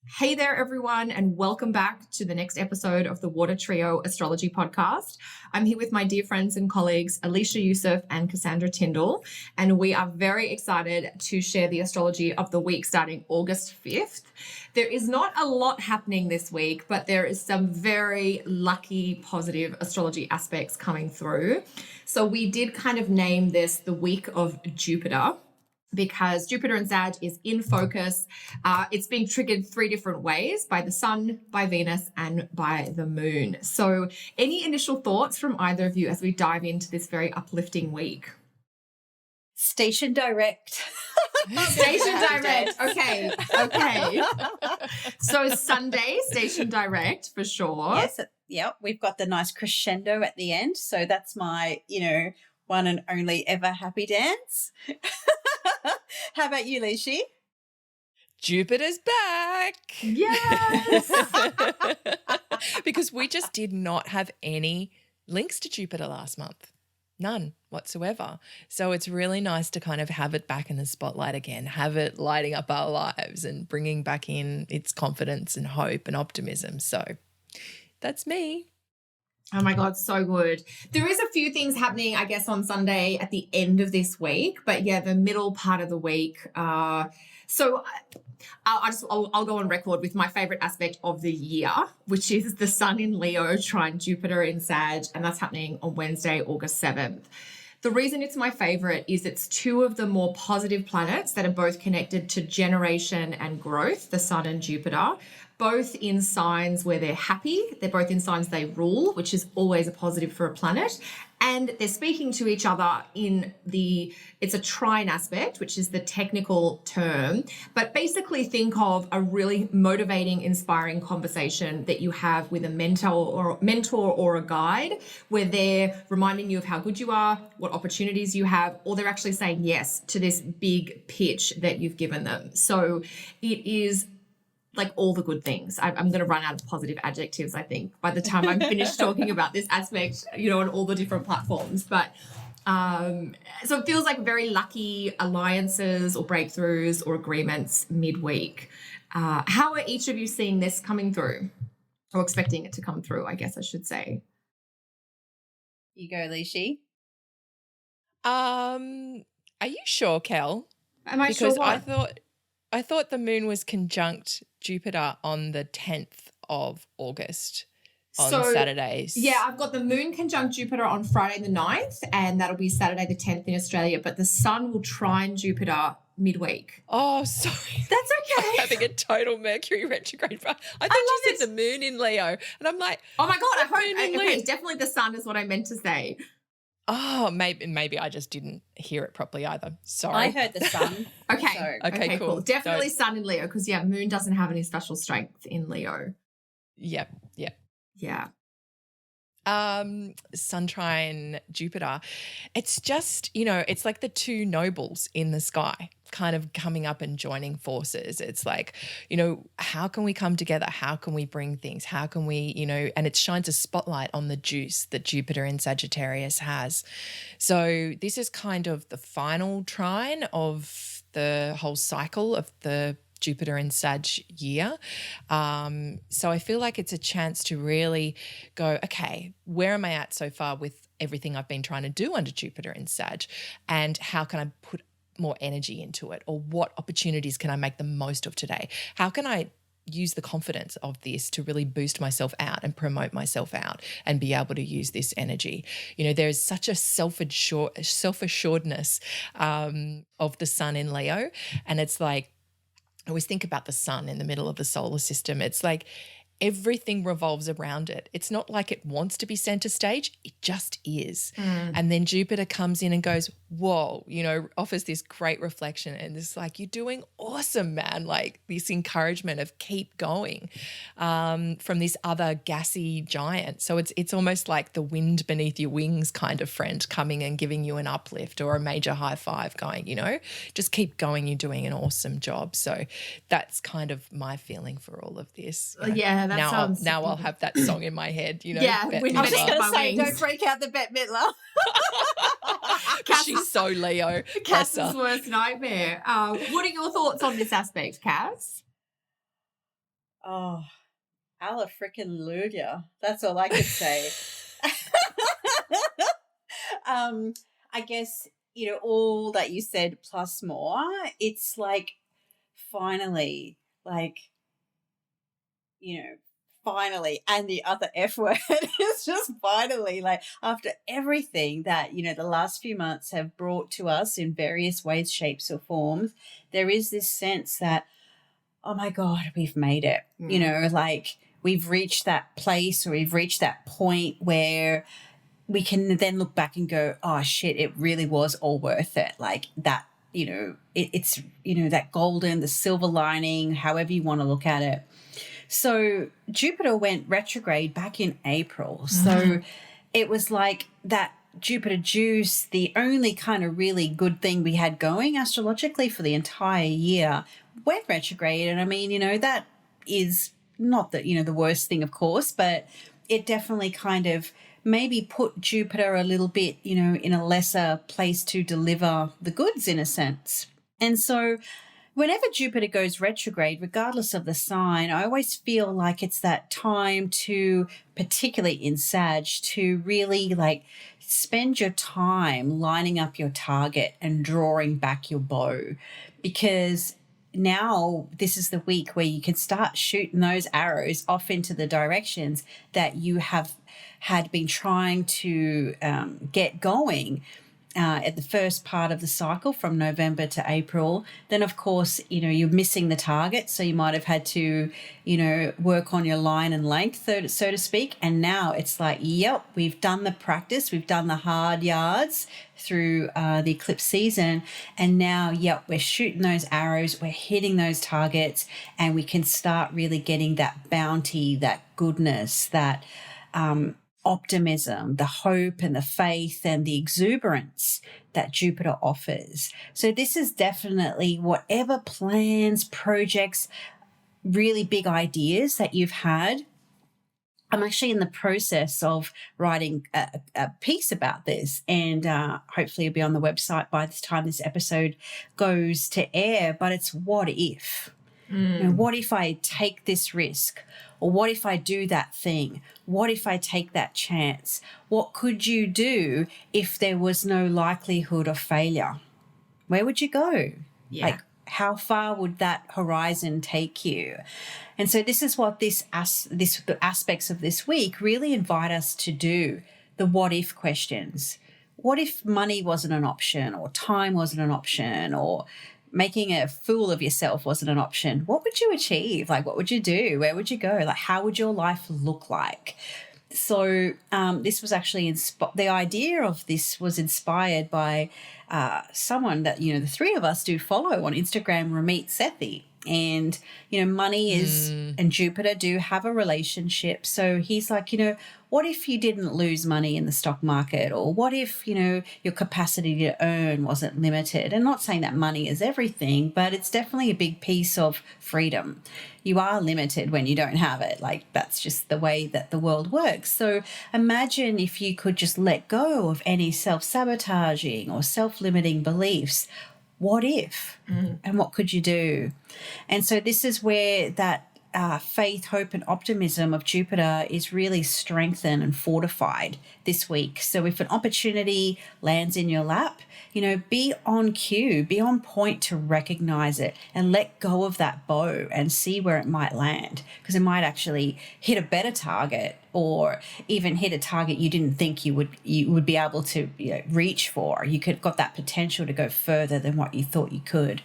Hey there, everyone, and welcome back to the next episode of the Water Trio Astrology Podcast. I'm here with my dear friends and colleagues, Alicia Yusuf and Cassandra Tyndall, and we are very excited to share the astrology of the week starting August 5th. There is not a lot happening this week, but there is some very lucky, positive astrology aspects coming through. So we did kind of name this the week of Jupiter, because Jupiter and Sag is in focus. It's being triggered three different ways: by the sun, by Venus, and by the moon. So any initial thoughts from either of you as we dive into this very uplifting week? Station direct. Station direct. Okay. So Sunday, station direct for sure. Yes. Yep. We've got the nice crescendo at the end. So that's my, one and only ever happy dance. How about you, Lishi? Jupiter's back. Yes. Because we just did not have any links to Jupiter last month. None whatsoever. So it's really nice to kind of have it back in the spotlight again, have it lighting up our lives and bringing back in its confidence and hope and optimism. So that's me. Oh my God, so good. There is a few things happening, I guess, on Sunday at the end of this week, but yeah, the middle part of the week. So I'll go on record with my favorite aspect of the year, which is the sun in Leo trine Jupiter in Sag, and that's happening on Wednesday, August 7th. The reason it's my favorite is it's two of the more positive planets that are both connected to generation and growth, the sun and Jupiter, both in signs where they're happy. They're both in signs they rule, which is always a positive for a planet. And they're speaking to each other it's a trine aspect, which is the technical term. But basically think of a really motivating, inspiring conversation that you have with a mentor or a guide, where they're reminding you of how good you are, what opportunities you have, or they're actually saying yes to this big pitch that you've given them. So it is like all the good things. I'm going to run out of positive adjectives, I think, by the time I'm finished talking about this aspect, on all the different platforms. But so it feels like very lucky alliances or breakthroughs or agreements midweek. How are each of you seeing this coming through, or expecting it to come through, I guess I should say? You go, Lishi. Are you sure, Kel? Am I sure? Because I thought the moon was conjunct Jupiter on the 10th of August on Saturdays. Yeah, I've got the moon conjunct Jupiter on Friday the 9th, and that'll be Saturday the 10th in Australia, but the sun will trine Jupiter midweek. Oh, sorry. That's okay. I'm having a total Mercury retrograde. I thought you said the moon in Leo, and I'm like, oh my God, okay, definitely the sun is what I meant to say. Oh, maybe I just didn't hear it properly either. Sorry. I heard the sun. Okay, cool. Definitely sun in Leo, because moon doesn't have any special strength in Leo. Yep. Yeah. Sun trine Jupiter. It's just, it's like the two nobles in the sky kind of coming up and joining forces. It's like, how can we come together? How can we bring things? How can we, and it shines a spotlight on the juice that Jupiter in Sagittarius has. So this is kind of the final trine of the whole cycle of the Jupiter and Sag year. So I feel like it's a chance to really go, okay, where am I at so far with everything I've been trying to do under Jupiter and Sag, and how can I put more energy into it, or what opportunities can I make the most of today? How can I use the confidence of this to really boost myself out and promote myself out and be able to use this energy? There's such a self-assuredness of the sun in Leo, and it's like, I always think about the sun in the middle of the solar system. It's like everything revolves around it. It's not like it wants to be center stage. It just is. And then Jupiter comes in and goes, whoa, offers this great reflection, and it's like, you're doing awesome, man. Like this encouragement of keep going from this other gassy giant. So it's almost like the wind beneath your wings kind of friend coming and giving you an uplift or a major high five going, just keep going. You're doing an awesome job. So that's kind of my feeling for all of this. Yeah, that sounds... Now I'll have that song in my head, Yeah, I was just going to say, don't break out the Bette Midler. She's so Leo. Cass's worst nightmare. What are your thoughts on this aspect, Cass? Oh, alla frickin' Ludia. That's all I could say. I guess, all that you said plus more, it's like finally, like, finally, and the other F word is just finally, like, after everything that, the last few months have brought to us in various ways, shapes, or forms, there is this sense that, oh my God, we've made it. Like we've reached that place, or we've reached that point where we can then look back and go, oh shit, it really was all worth it. Like that, it's, that golden, the silver lining, however you want to look at it. So Jupiter went retrograde back in April. So it was like that Jupiter juice, the only kind of really good thing we had going astrologically for the entire year, went retrograde. And I mean, that is not the worst thing, of course, but it definitely kind of maybe put Jupiter a little bit, in a lesser place to deliver the goods in a sense. And so whenever Jupiter goes retrograde, regardless of the sign, I always feel like it's that time to, particularly in Sag, to really like spend your time lining up your target and drawing back your bow, because now this is the week where you can start shooting those arrows off into the directions that you have had been trying to get going at the first part of the cycle from November to April. Then, of course, you're missing the target. So you might have had to, work on your line and length, so to speak. And now it's like, yep, we've done the practice. We've done the hard yards through the eclipse season. And now, yep, we're shooting those arrows. We're hitting those targets, and we can start really getting that bounty, that goodness, that optimism, the hope and the faith and the exuberance that Jupiter offers. So this is definitely whatever plans, projects, really big ideas that you've had. I'm actually in the process of writing a piece about this, and hopefully it'll be on the website by the time this episode goes to air, but it's what if? What if I take this risk? Or what if I do that thing? What if I take that chance? What could you do if there was no likelihood of failure? Where would you go? Yeah. Like, how far would that horizon take you? And so this is what the aspects of this week really invite us to do, the what if questions. What if money wasn't an option, or time wasn't an option, or making a fool of yourself wasn't an option? What would you achieve? Like, what would you do? Where would you go? Like, how would your life look like? So this was actually the idea of this was inspired by someone that, the three of us do follow on Instagram, Ramit Sethi. And, money is and Jupiter do have a relationship. So he's like, what if you didn't lose money in the stock market? Or what if, your capacity to earn wasn't limited? And not saying that money is everything, but it's definitely a big piece of freedom. You are limited when you don't have it. Like, that's just the way that the world works. So imagine if you could just let go of any self-sabotaging or self-limiting beliefs. What if? And what could you do? And so this is where that faith, hope, and optimism of Jupiter is really strengthened and fortified this week. So if an opportunity lands in your lap, be on cue, be on point to recognize it and let go of that bow and see where it might land, because it might actually hit a better target, or even hit a target you didn't think you would be able to reach for. You could got that potential to go further than what you thought you could.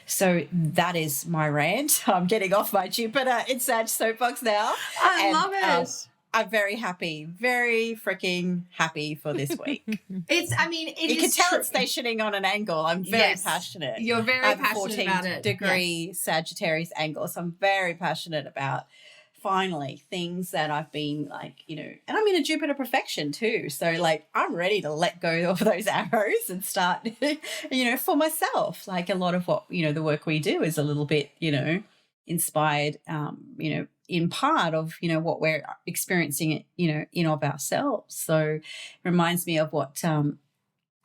So that is my rant. I'm getting off my Jupiter in Sag soapbox now. I love it. I'm very happy, very freaking happy for this week. You can tell it's stationing on an angle. I'm very passionate. You're very passionate about it. 14-degree Sagittarius angle. So I'm very passionate about finally things that I've been like, and I'm in a Jupiter perfection too. So like, I'm ready to let go of those arrows and start, for myself. Like, a lot of what, the work we do is a little bit, inspired, in part of, what we're experiencing, in of ourselves. So it reminds me of what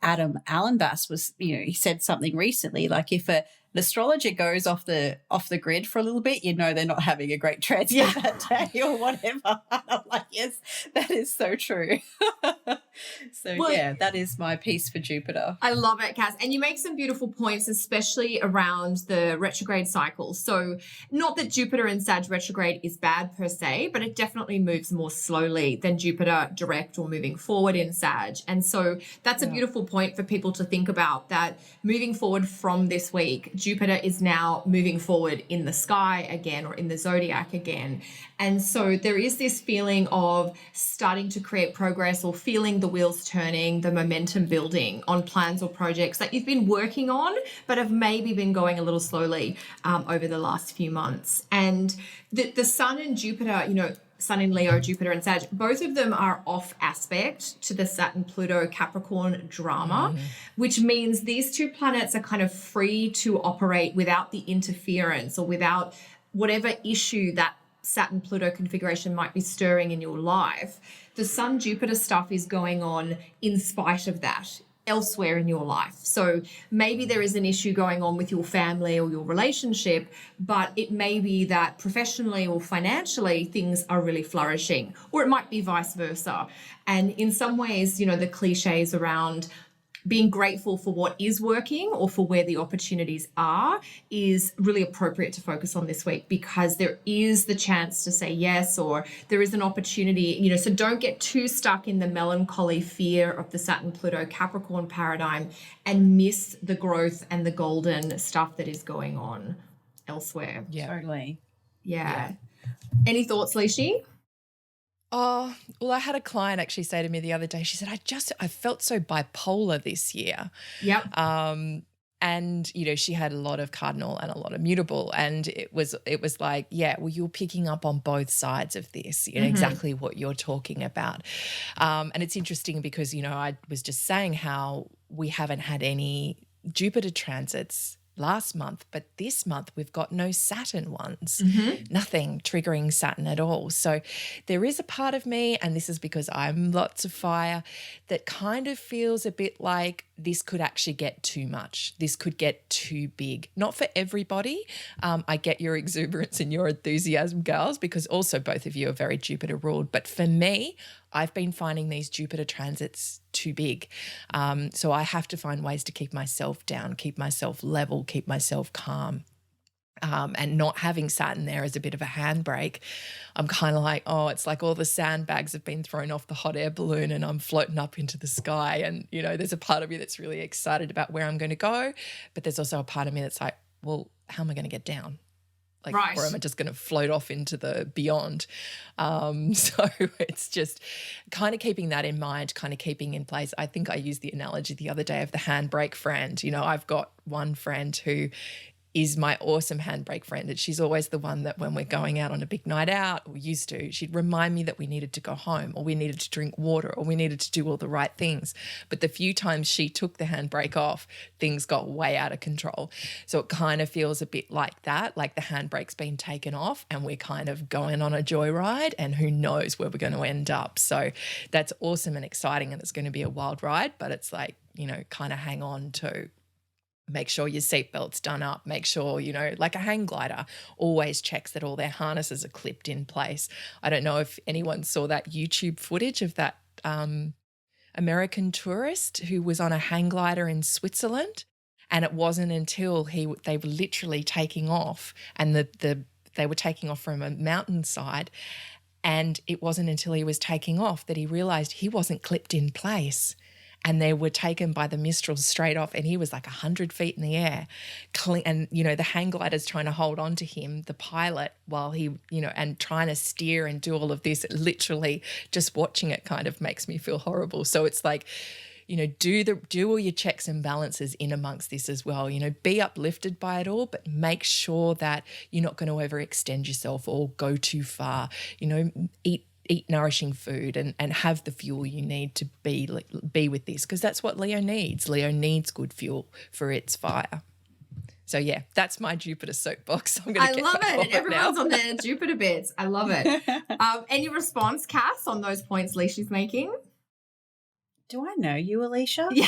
Adam Allenbass was, he said something recently, like if an astrologer goes off the grid for a little bit, they're not having a great transit that day or whatever. And I'm like, yes, that is so true. That is my piece for Jupiter. I love it, Cass. And you make some beautiful points, especially around the retrograde cycle. So not that Jupiter in Sag retrograde is bad per se, but it definitely moves more slowly than Jupiter direct or moving forward in Sag. And so that's a beautiful point for people to think about, that moving forward from this week, Jupiter is now moving forward in the sky again, or in the zodiac again. And so there is this feeling of starting to create progress, or feeling the wheels turning, the momentum building on plans or projects that you've been working on, but have maybe been going a little slowly over the last few months. And the Sun and Jupiter, Sun in Leo, Jupiter and Sag, both of them are off aspect to the Saturn-Pluto Capricorn drama, which means these two planets are kind of free to operate without the interference or without whatever issue that Saturn-Pluto configuration might be stirring in your life. The Sun-Jupiter stuff is going on in spite of that elsewhere in your life. So maybe there is an issue going on with your family or your relationship, but it may be that professionally or financially things are really flourishing, or it might be vice versa. And in some ways, the cliches around being grateful for what is working or for where the opportunities are is really appropriate to focus on this week, because there is the chance to say yes, or there is an opportunity, so don't get too stuck in the melancholy fear of the Saturn-Pluto Capricorn paradigm and miss the growth and the golden stuff that is going on elsewhere. Yeah, totally. Yeah. Any thoughts, Lishi? Oh, well, I had a client actually say to me the other day, she said, I felt so bipolar this year. Yep. And, she had a lot of cardinal and a lot of mutable. And it was like, you're picking up on both sides of this, exactly what you're talking about. And it's interesting because, I was just saying how we haven't had any Jupiter transits last month, but this month we've got no Saturn ones, nothing triggering Saturn at all. So there is a part of me, and this is because I'm lots of fire, that kind of feels a bit like this could actually get too much. This could get too big. Not for everybody. I get your exuberance and your enthusiasm, girls, because also both of you are very Jupiter ruled. But for me, I've been finding these Jupiter transits too big. So I have to find ways to keep myself down, keep myself level, keep myself calm. And not having Saturn there as a bit of a handbrake, I'm kind of like, it's like all the sandbags have been thrown off the hot air balloon and I'm floating up into the sky. And, there's a part of me that's really excited about where I'm going to go. But there's also a part of me that's like, well, how am I going to get down? Right. Or am I just going to float off into the beyond? So it's just kind of keeping that in mind, kind of keeping in place. I think I used the analogy the other day of the handbrake friend. I've got one friend who is my awesome handbrake friend, and she's always the one that when we're going out on a big night out, or used to, she'd remind me that we needed to go home, or we needed to drink water, or we needed to do all the right things. But the few times she took the handbrake off, things got way out of control. So it kind of feels a bit like that, like the handbrake's been taken off and we're kind of going on a joyride, and who knows where we're going to end up. So that's awesome and exciting, and it's going to be a wild ride, but it's like, kind of hang on to. Make sure your seatbelt's done up. Make sure, like a hang glider, always checks that all their harnesses are clipped in place. I don't know if anyone saw that YouTube footage of that American tourist who was on a hang glider in Switzerland, and it wasn't until they were literally taking off, and they were taking off from a mountainside, and it wasn't until he was taking off that he realised he wasn't clipped in place. And they were taken by the Mistral straight off, and he was like 100 feet in the air. And, the hang glider's trying to hold on to him, the pilot, while he, and trying to steer and do all of this. Literally just watching it kind of makes me feel horrible. So it's like, do all your checks and balances in amongst this as well. Be uplifted by it all, but make sure that you're not going to overextend yourself or go too far. Eat nourishing food and have the fuel you need to be with this, because that's what Leo needs. Leo needs good fuel for its fire. So, yeah, that's my Jupiter soapbox. I love it. Everyone's on their Jupiter bits. I love it. Any response, Cass, on those points Lishi's making? Do I know you, Alicia? Yeah.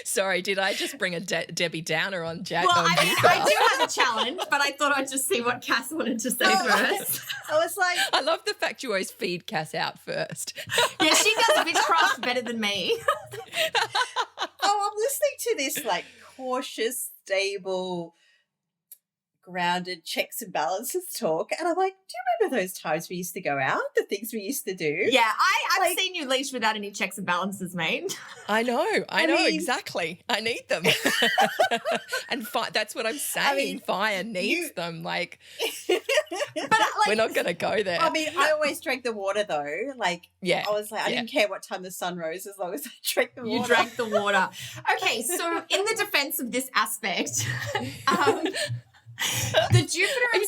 Sorry, did I just bring a Debbie Downer on Jack? Well, on I Jupiter? do have a challenge, but I thought I'd just see what Cass wanted to say first. I was like, I love the fact you always feed Cass out first. Yeah, she does witchcraft better than me. I'm listening to this like cautious, stable, grounded checks and balances talk, and I'm like, do you remember those times we used to go out, the things we used to do? Yeah, I've Like- seen you leash without any checks and balances, mate. I know mean- exactly. I need them. And that's what I'm saying. I mean, fire needs them. Like, But we're not going to go there. I mean, I always drank the water though. Like, yeah. I was like, I Yeah. didn't care what time the sun rose as long as I drank the water. you drank the water. Okay, so in the defense of this aspect, the Jupiter and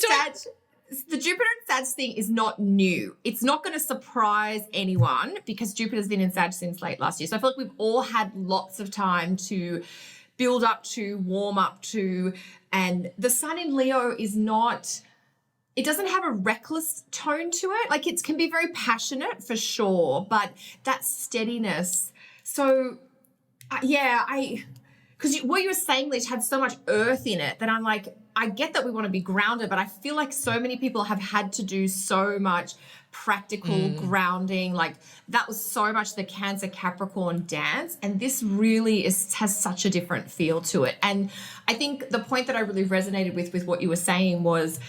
Sag thing is not new. It's not going to surprise anyone because Jupiter's been in Sag since late last year. So I feel like we've all had lots of time to build up to, warm up to, and the Sun in Leo is not, it doesn't have a reckless tone to it. Like it can be very passionate for sure, but that steadiness. So because what you were saying, Lish, had so much earth in it that I'm like, I get that we want to be grounded, but I feel like so many people have had to do so much practical grounding. Like that was so much the Cancer Capricorn dance. And this really has such a different feel to it. And I think the point that I really resonated with what you were saying was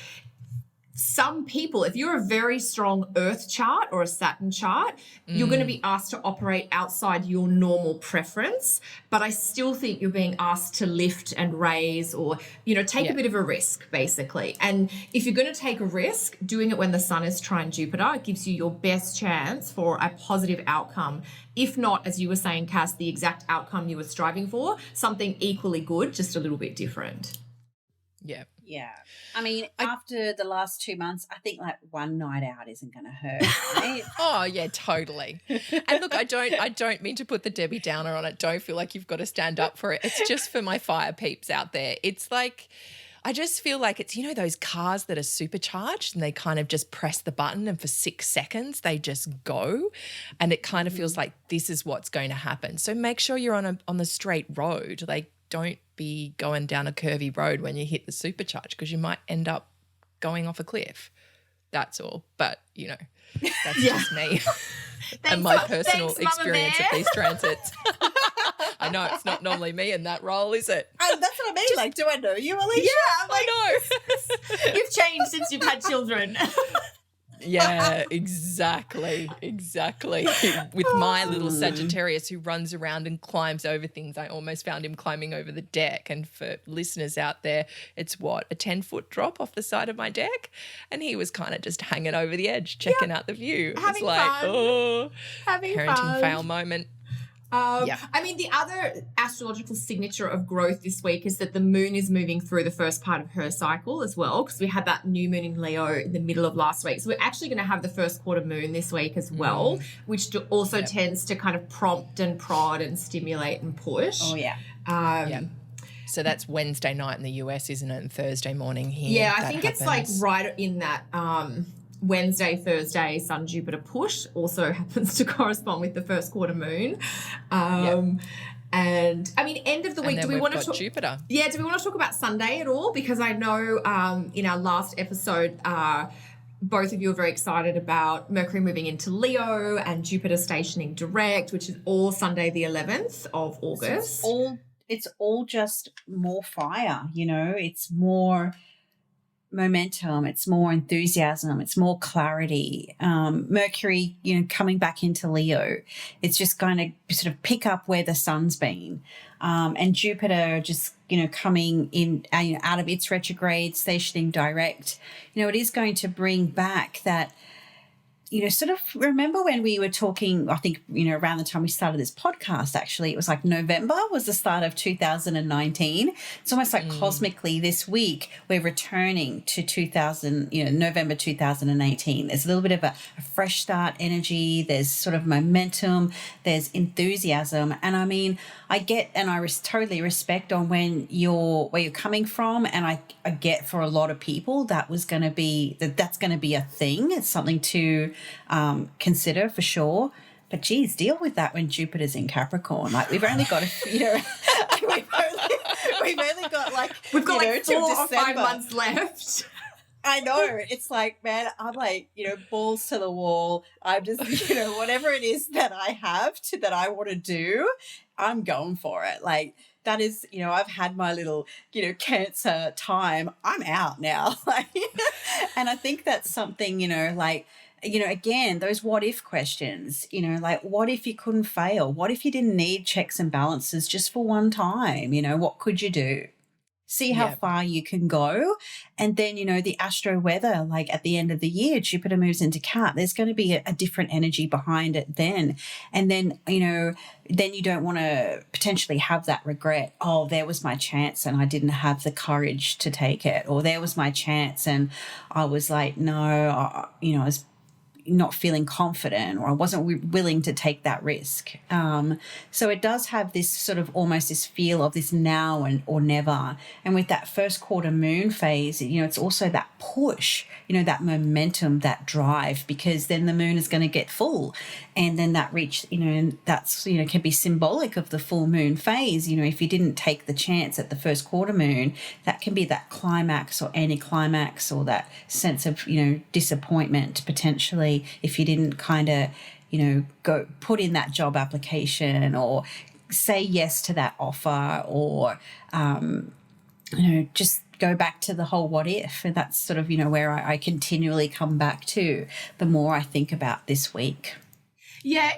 some people, if you're a very strong Earth chart or a Saturn chart, you're going to be asked to operate outside your normal preference. But I still think you're being asked to lift and raise or, take a bit of a risk, basically. And if you're going to take a risk, doing it when the Sun is trine Jupiter gives you your best chance for a positive outcome. If not, as you were saying, Cass, the exact outcome you were striving for, something equally good, just a little bit different. Yeah. Yeah. I mean, after the last 2 months, I think like one night out isn't going to hurt. Right? Oh yeah, totally. And look, I don't mean to put the Debbie Downer on it. Don't feel like you've got to stand up for it. It's just for my fire peeps out there. It's like, I just feel like it's, those cars that are supercharged and they kind of just press the button and for 6 seconds they just go, and it kind of feels like this is what's going to happen. So make sure you're on the straight road. Like, don't be going down a curvy road when you hit the supercharge because you might end up going off a cliff. That's all. But, that's just me and my personal experience of these transits. I know it's not normally me in that role, is it? And that's what I mean. Like, do I know you, Alicia? Yeah, I know. You've changed since you've had children. Yeah, exactly. With my little Sagittarius who runs around and climbs over things. I almost found him climbing over the deck. And for listeners out there, it's a 10-foot drop off the side of my deck. And he was kind of just hanging over the edge, checking out the view. Having like, fun. Having parenting fun. fail moment. I mean, the other astrological signature of growth this week is that the moon is moving through the first part of her cycle as well, because we had that new moon in Leo in the middle of last week. So we're actually going to have the first quarter moon this week as well, which also tends to kind of prompt and prod and stimulate and push. Oh, yeah. So that's Wednesday night in the US, isn't it? And Thursday morning here. Yeah, I think it's like right in that Wednesday, Thursday, Sun Jupiter push also happens to correspond with the first quarter moon. And I mean, end of the week, do we want to talk Jupiter? Yeah, do we want to talk about Sunday at all? Because I know in our last episode, both of you are very excited about Mercury moving into Leo and Jupiter stationing direct, which is all Sunday the 11th of August. So it's all just more fire, it's more momentum, it's more enthusiasm, it's more clarity. Mercury, coming back into Leo, it's just going to sort of pick up where the sun's been. And Jupiter just, coming in out of its retrograde, stationing direct, it is going to bring back that, sort of remember when we were talking, I think, around the time we started this podcast, actually, it was like November was the start of 2019. It's almost like cosmically this week we're returning to November 2018. There's a little bit of a fresh start energy. There's sort of momentum. There's enthusiasm. And I mean, I get and I totally respect on where you're coming from. And I get for a lot of people that's going to be a thing. It's something to consider for sure. But geez, deal with that when Jupiter's in Capricorn. Like we've only got we've only got like We've got like 4 or 5 December. months left. I know. It's like, man, I'm like, balls to the wall. I'm just, whatever it is that I have that I want to do, I'm going for it. Like that is, I've had my little, Cancer time. I'm out now. And I think that's something, again, those what if questions, like what if you couldn't fail? What if you didn't need checks and balances just for one time? What could you do? See how far you can go. And then, the astro weather, like at the end of the year, Jupiter moves into Cap. There's going to be a different energy behind it then. And then, then you don't want to potentially have that regret. Oh, there was my chance and I didn't have the courage to take it. Or there was my chance and I was like, no, I was not feeling confident, or I wasn't willing to take that risk. So it does have this sort of almost this feel of this now or never. And with that first quarter moon phase, it's also that push, that momentum, that drive, because then the moon is going to get full. And then that reach, and that's, can be symbolic of the full moon phase. If you didn't take the chance at the first quarter moon, that can be that climax or anticlimax, or that sense of, disappointment potentially, if you didn't kind of, go put in that job application or say yes to that offer, or, just go back to the whole what if. And that's sort of, where I continually come back to the more I think about this week. Yeah,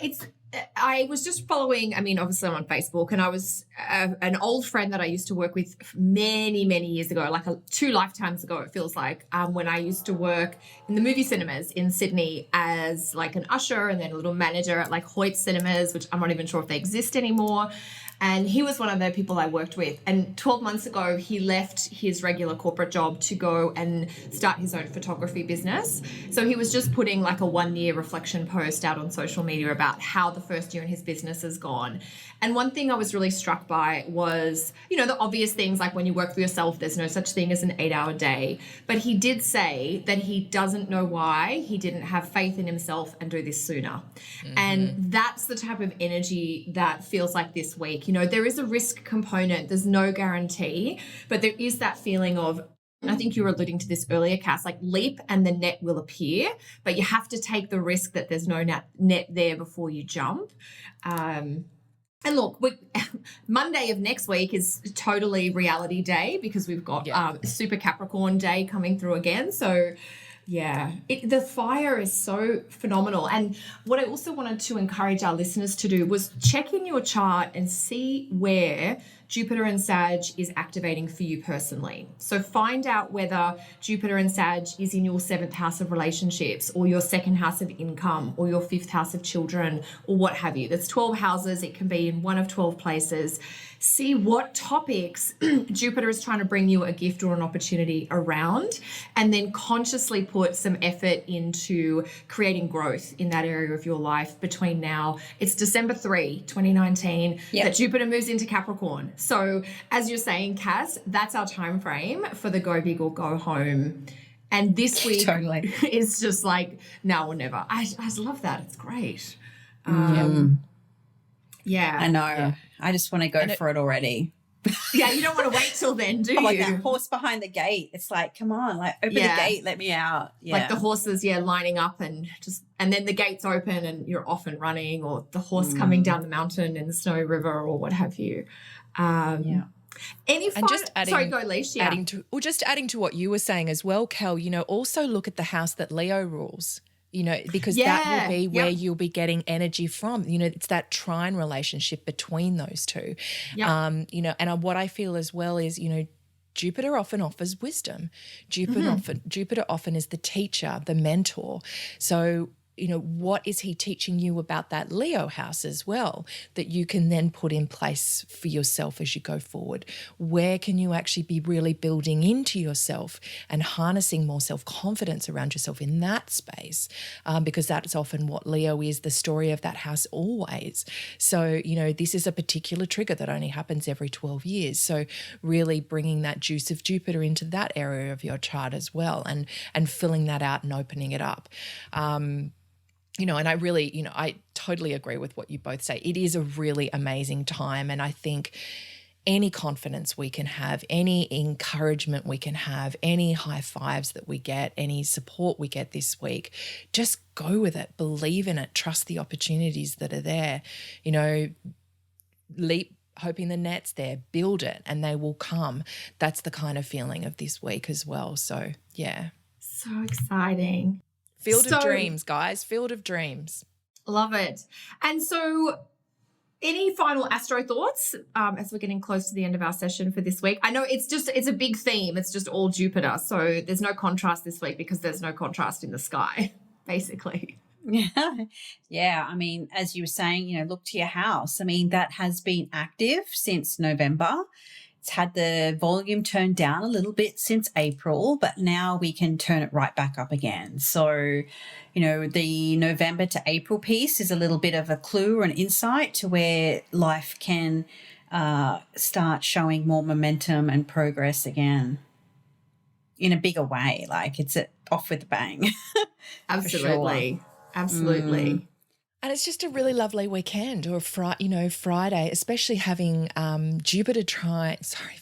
I was just following, obviously I'm on Facebook, and I was an old friend that I used to work with many, many years ago, like 2 lifetimes ago, it feels like, when I used to work in the movie cinemas in Sydney as like an usher and then a little manager at like Hoyt Cinemas, which I'm not even sure if they exist anymore. And he was one of the people I worked with. And 12 months ago, he left his regular corporate job to go and start his own photography business. So he was just putting like a 1-year reflection post out on social media about how the first year in his business has gone. And one thing I was really struck by was, the obvious things, like when you work for yourself, there's no such thing as an 8-hour day. But he did say that he doesn't know why he didn't have faith in himself and do this sooner. Mm-hmm. And that's the type of energy that feels like this week. There is a risk component. There's no guarantee, but there is that feeling of, I think you were alluding to this earlier, Cass, like leap and the net will appear, but you have to take the risk that there's no net there before you jump. And look, Monday of next week is totally reality day, because we've got Super Capricorn day coming through again. So yeah, the fire is so phenomenal. And what I also wanted to encourage our listeners to do was check in your chart and see where Jupiter and Sag is activating for you personally. So find out whether Jupiter and Sag is in your 7th house of relationships, or your 2nd house of income, or your 5th house of children, or what have you. There's 12 houses. It can be in one of 12 places. See what topics Jupiter is trying to bring you a gift or an opportunity around, and then consciously put some effort into creating growth in that area of your life between now. It's December 3, 2019, that Jupiter moves into Capricorn. So as you're saying, Cass, that's our time frame for the go big or go home. And this week is just like now or never. I just love that. It's great. Yeah. I know. Yeah. I just want to go for it already. Yeah, you don't want to wait till then, do you? Like that horse behind the gate. It's like, come on, like open the gate, let me out. Yeah. Like the horses, lining up and then the gate's open and you're off and running, or the horse coming down the mountain in the snow river or what have you. Any final, sorry, go Leash. Yeah. Adding to what you were saying as well, Kel, also look at the house that Leo rules. Because that will be where you'll be getting energy from. It's that trine relationship between those two. Yep. And what I feel as well is, Jupiter often offers wisdom. Jupiter often is the teacher, the mentor. So, what is he teaching you about that Leo house as well that you can then put in place for yourself as you go forward? Where can you actually be really building into yourself and harnessing more self-confidence around yourself in that space? Because that's often what Leo is, the story of that house always. So, this is a particular trigger that only happens every 12 years. So really bringing that juice of Jupiter into that area of your chart as well, and filling that out and opening it up. and I really, I totally agree with what you both say. It is a really amazing time. And I think any confidence we can have, any encouragement we can have, any high fives that we get, any support we get this week, just go with it, believe in it, trust the opportunities that are there, leap hoping the net's there, build it and they will come. That's the kind of feeling of this week as well. So, yeah. So exciting. Field of dreams, guys, field of dreams. Love it. And so any final astro thoughts as we're getting close to the end of our session for this week? I know it's a big theme. It's just all Jupiter. So there's no contrast this week because there's no contrast in the sky, basically. Yeah. I mean, as you were saying, look to your house. I mean, that has been active since November. It's had the volume turned down a little bit since April, but now we can turn it right back up again. So, the November to April piece is a little bit of a clue or an insight to where life can start showing more momentum and progress again in a bigger way. Like it's off with a bang. Absolutely. Sure. Absolutely. And it's just a really lovely weekend or Friday, especially having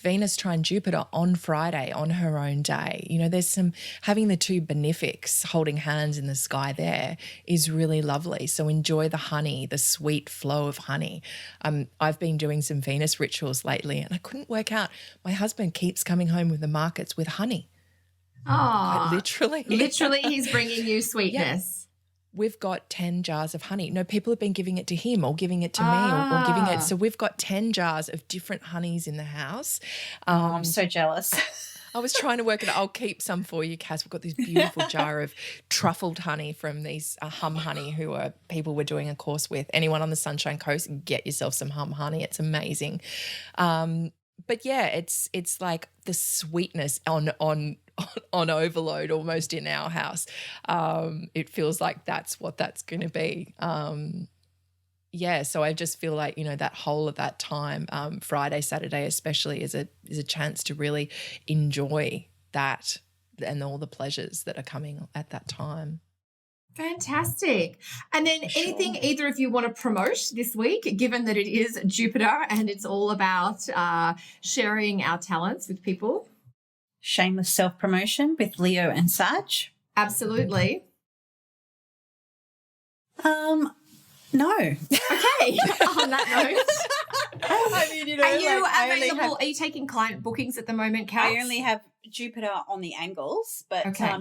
Venus trine Jupiter on Friday on her own day. There's having the two benefics holding hands in the sky there is really lovely. So enjoy the honey, the sweet flow of honey. I've been doing some Venus rituals lately and I couldn't work out. My husband keeps coming home with the markets with honey. Oh, literally. Literally, he's bringing you sweetness. Yeah. We've got 10 jars of honey. No, people have been giving it to him or giving it to me or giving it. So we've got 10 jars of different honeys in the house. I'm so jealous. I was trying to work it out. I'll keep some for you, Cass. We've got this beautiful jar of truffled honey from these Hum Honey who are people we're doing a course with. Anyone on the Sunshine Coast, get yourself some Hum Honey. It's amazing. But yeah, it's like the sweetness on overload almost in our house. It feels like that's what that's going to be. So I just feel like, that whole of that time, Friday, Saturday especially is a chance to really enjoy that and all the pleasures that are coming at that time. Fantastic. And then anything either of you want to promote this week, given that it is Jupiter and it's all about sharing our talents with people? Shameless self-promotion with Leo and Sag. Absolutely. No. Okay. On that note. I mean, are you available? Are you taking client bookings at the moment, Cass? I only have Jupiter on the angles, but okay.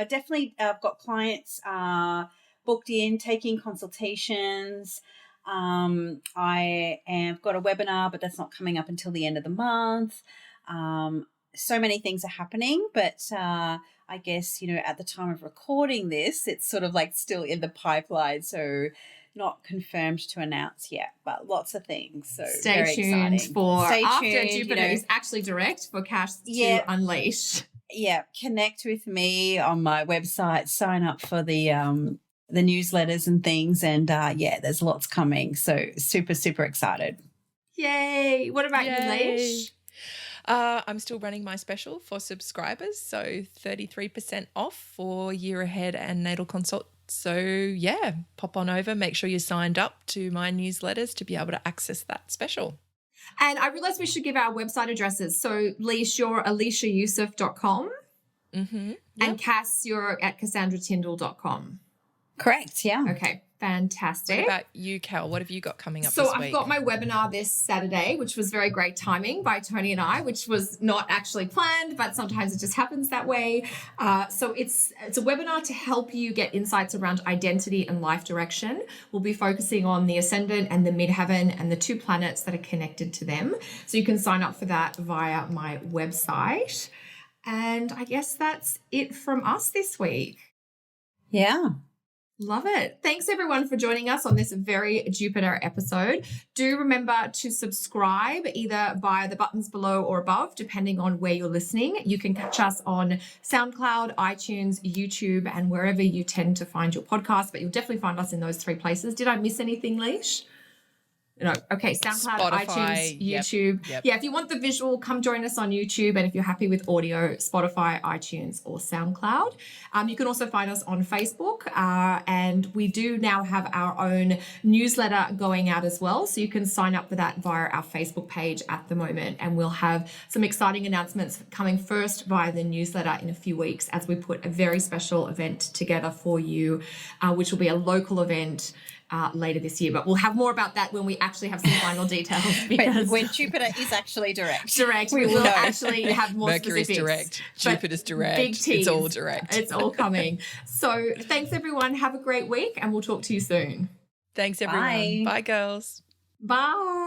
Definitely I've got clients booked in, taking consultations. I have got a webinar, but that's not coming up until the end of the month. So many things are happening, but I guess, at the time of recording this, it's sort of like still in the pipeline. So not confirmed to announce yet, but lots of things. So stay tuned for after Jupiter is actually direct for Cass to unleash. Yeah. Connect with me on my website, sign up for the newsletters and things. And there's lots coming. So super, super excited. Yay. What about you, Leish? I'm still running my special for subscribers, so 33% off for year ahead and natal consult. So, pop on over, make sure you're signed up to my newsletters to be able to access that special. And I realised we should give our website addresses. So, Leish, you're aliciayusuf.com and Cass, you're at cassandratyndall.com. Correct, yeah. Okay. Fantastic. What about you, Cal? What have you got coming up this week? So I've got my webinar this Saturday, which was very great timing by Tony and I, which was not actually planned, but sometimes it just happens that way. So it's a webinar to help you get insights around identity and life direction. We'll be focusing on the ascendant and the midheaven and the two planets that are connected to them. So you can sign up for that via my website. And I guess that's it from us this week. Yeah. Love it. Thanks everyone for joining us on this very Jupiter episode. Do remember to subscribe either via the buttons below or above, depending on where you're listening. You can catch us on SoundCloud, iTunes, YouTube, and wherever you tend to find your podcast, but you'll definitely find us in those three places. Did I miss anything, Leish? No, okay, SoundCloud, Spotify, iTunes, yep, YouTube. yep. Yeah, if you want the visual, come join us on YouTube. And if you're happy with audio, Spotify, iTunes, or SoundCloud. You can also find us on Facebook. And we do now have our own newsletter going out as well. So you can sign up for that via our Facebook page at the moment. And we'll have some exciting announcements coming first via the newsletter in a few weeks as we put a very special event together for you, which will be a local event later this year, but we'll have more about that when we actually have some final details. Because when Jupiter is actually direct, we will actually have more Mercury's specifics. direct, Jupiter's direct. Big tease. It's all direct. It's all coming. So thanks everyone. Have a great week, and we'll talk to you soon. Thanks everyone. Bye. Bye girls. Bye.